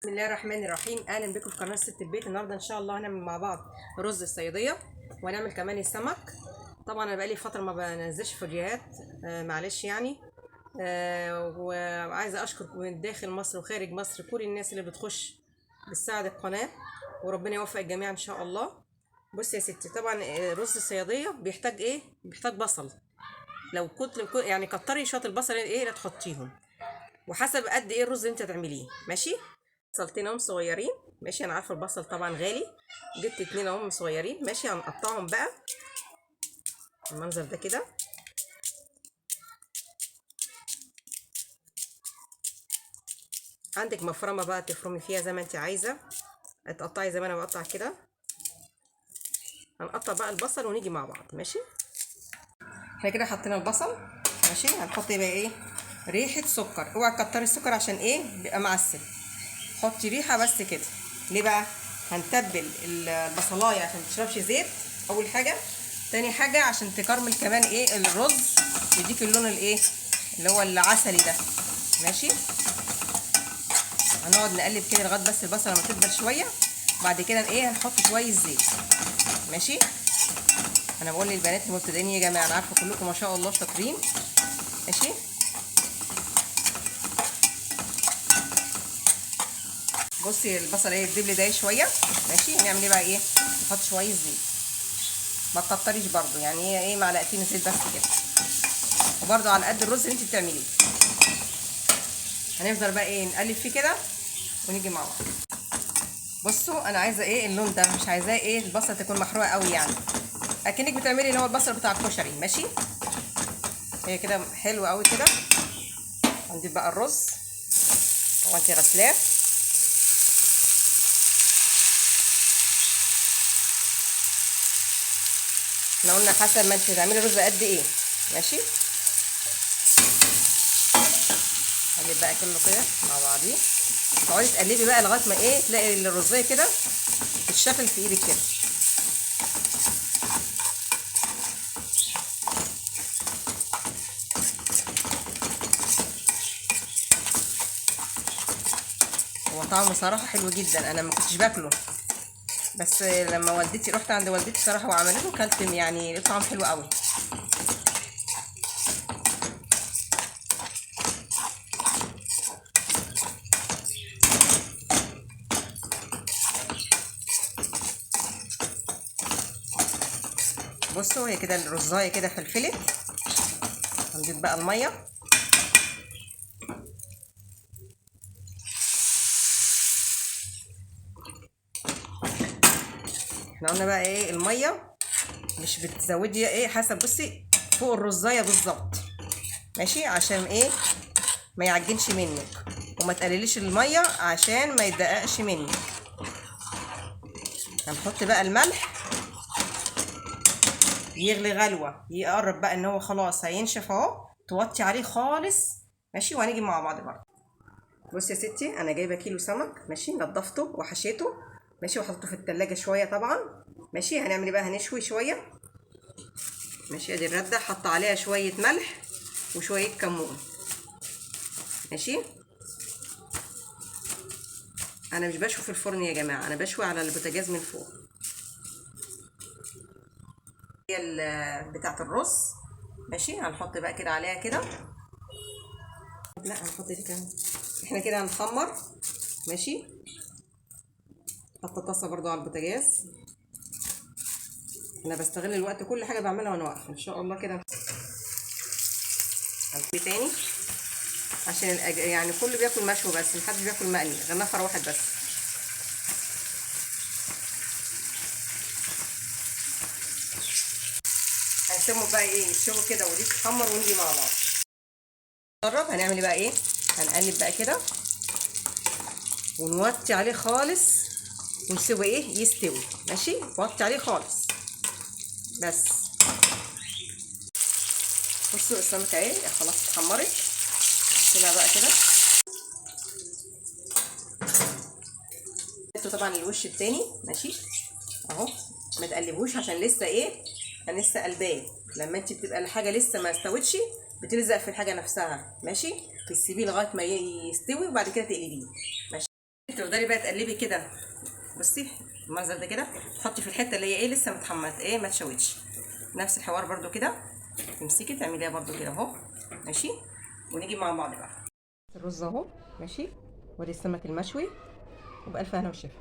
بسم الله الرحمن الرحيم. اهلا بكم في قناه ست البيت. النهارده ان شاء الله هنعمل مع بعض رز الصياديه وهنعمل كمان السمك. طبعا انا بقالي فتره ما بنزلش فيديوهات، معلش يعني. وعايزه اشكر من داخل مصر وخارج مصر كل الناس اللي بتخش بتساعد القناه، وربنا يوفق الجميع ان شاء الله. بص يا ستي، طبعا رز الصياديه بيحتاج ايه؟ بيحتاج بصل. لو كنت يعني كتري شويه البصل ايه اللي تحطيهم، وحسب قد ايه الرز اللي انت تعمليه. ماشي. بصلتين اهم صغيرين. ماشي، انا عارفه البصل طبعا غالي. جبت اتنين اهم صغيرين. ماشي، هنقطعهم بقى المنظر ده كده. عندك مفرمه بقى تفرمي فيها زي ما انت عايزه، تقطعي زي ما انا بقطع كده. هنقطع بقى البصل ونيجي مع بعض. ماشي، احنا كده حطينا البصل. ماشي، هنحط بقى ايه؟ ريحه سكر. اوعي تكتري السكر عشان ايه؟ بيبقى معسل. حطي ريحه بس كده. ليه بقى؟ هنتبل البصلايه عشان تشربش زيت اول حاجه. تاني حاجه عشان تكرمل كمان ايه الرز، يديك اللون الايه اللي هو العسلي ده. ماشي، هنقعد نقلب كده لغايه بس البصله لما تدبل شويه. بعد كده ايه؟ هنحط شويه زيت. ماشي، انا بقول للبنات المبتدئين يا جماعه، انا عارفه كلكم ما شاء الله شاطرين. ماشي، بصي البصل ايه الدبل ده شويه. ماشي، هنعمل ايه بقى؟ ايه؟ نحط شويه زيت، ما تكتريش برضو، يعني هي ايه معلقتين زيت بس كده، وبرضو على قد الرز اللي انت بتعمليه. هنفضل بقى ايه نقلب فيه كده ونيجي مع بعض. بصوا انا عايزه ايه اللون ده، مش عايزاه ايه البصله تكون محروقه قوي، يعني اكنك بتعملي اللي هو البصل بتاع الكشري. ماشي، هي كده حلوه قوي كده. هنضيف بقى الرز. طبعا انت غسلاه. احنا قلنا حسب ما انت تعملي رز قد ايه. ماشي، هنقلب بقى كله كده مع بعضيه. تقعدي تقلبي بقى لغايه ما ايه تلاقي الرزايه كده تتشكل في ايدك كده. هو طعمه صراحه حلو جدا، انا ما كنتش باكله، بس لما والدتي رحت عند والدتي صراحه وعملته كلت، يعني طعم حلو قوي. بصوا هي كده الرزايه كده فلفلت. هنضيف بقى الميه. احنا قلنا بقى ايه الميه مش بتزودي ايه حسب، بصي فوق الرزايه بالظبط. ماشي، عشان ايه؟ ما يعجنش منك، وما تقلليش الميه عشان ما يدققش منك. هنحط بقى الملح يغلي غلوه، يقرب بقى ان هو خلاص هينشف اهو، توطي عليه خالص. ماشي، وهنيجي مع بعض برضه. بصي يا ستي، انا جايبه كيلو سمك. ماشي، نضفته وحشيته. ماشي، وحطيته في التلاجة شويه طبعا. ماشي، هنعمل ايه بقى؟ هنشوي شويه. ماشي، ادي الرده حط عليها شويه ملح وشويه كمون. ماشي، انا مش بشوي في الفرن يا جماعه، انا بشوي على البوتاجاز من فوق. هي بتاعه الرز. ماشي، هنحط بقى كده عليها كده. لا هنحط دي كمان. احنا كده هنخمر. ماشي، حط طاسه برضو على البوتاجاز. انا بستغل الوقت، كل حاجه بعملها وانا واقفه ان شاء الله كده. هنطفي تاني عشان يعني كله بياكل مشوي بس محدش بياكل مقلي غير نفر واحد بس. هنسيبهم بقى ايه يشوفوا كده ودي تتحمر ونيجي مع بعض. نجرب هنعمل بقى ايه. هنقلب بقى كده ونوطي عليه خالص ونسيبه ايه يستوي. ماشي، وطي عليه خالص بس. بصوا السمكه ايه خلاص اتحمرت. نشيلها بقى كده. طبعا الوش التاني. ماشي اهو، ما تقلبوش عشان لسه ايه، انا لسه قلباه. لما انت بتبقى الحاجه لسه ما استوتش بتلزق في الحاجه نفسها. ماشي، تسيبيه لغايه ما يستوي وبعد كده تقلبيه. ماشي، تفضلي بقى تقلبي كده. بصي المنظر ده كده، تحطي في الحته اللي هي ايه لسه متحمص ايه ما تشوتش. نفس الحوار برده كده، تمسكي تعمليها برده كده اهو. ماشي، ونيجي مع بعض بقى. الرز اهو ماشي، وادي السمك المشوي، وبألف هنا وشفا.